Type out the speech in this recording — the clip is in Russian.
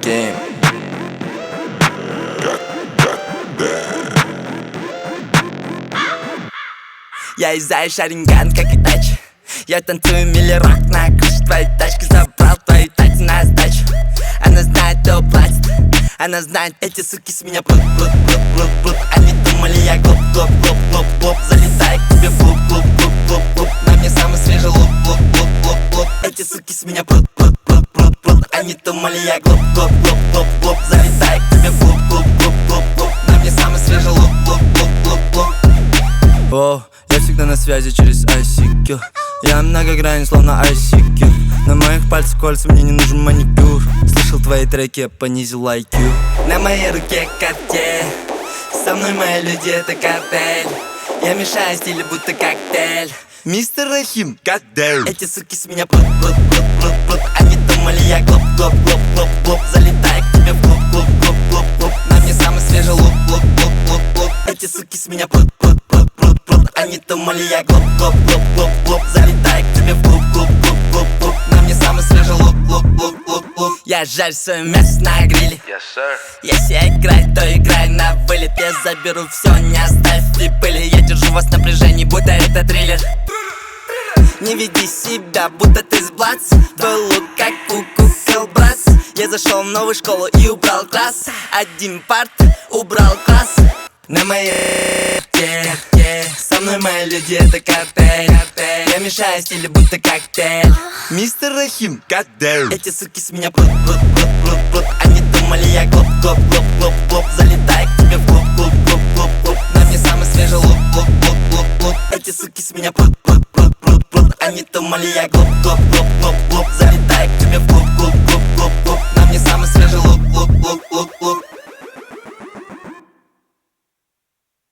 Game. Я из Шаринган, как и тач. Я танцую милли-рок на крыше твоей тачки. Забрал твою тать на сдачу. Она знает, кто платит. Она знает, эти суки с меня плут. Они думали, я глуп. Залетай к тебе в луп. На мне самый свежий луп. Эти суки с меня плут. Они думали, я глуп. Залетай к тебе в луп. На мне самый свежий луп. О, я всегда на связи через ICQ. Я многогранен, словно ICQ. На моих пальцах кольца, мне не нужен маникюр. Слышал твои треки, я понизил IQ. На моей руке Cartier. Со мной мои люди, это картель. Я мешаю стили, будто коктейль. Мистер Рахим, goddamn. Эти суки с меня плут. Они думали, я глуп. Залетай к тебе в луп. На мне самый свежий луп. Эти суки с меня плут. Они думали, я глуп. Залетай к тебе в луп. На мне самый свежий луп. Я жарю свое мясо на гриле. Yes, sir. Если играть, то играй на вылет. Я заберу все, не оставь и пыли. Я держу вас в напряжении, будто это триллер. Не веди себя, будто ты с Блац. Твой лук как у кукол Братс. Я зашел в новую школу и убрал класс. Один парт, убрал класс. На моей со мной мои люди, это картель. Я мешаю стили, будто коктейль. Мистер Рахим, Goddamn. эти суки с меня плут. Они думали, я глуп. Залетай к тебе в луп. На мне самый свежий луп. Эти суки с меня плут. Они думали, я глуп. Залетай к тебе в луп. На мне самый свежий луп.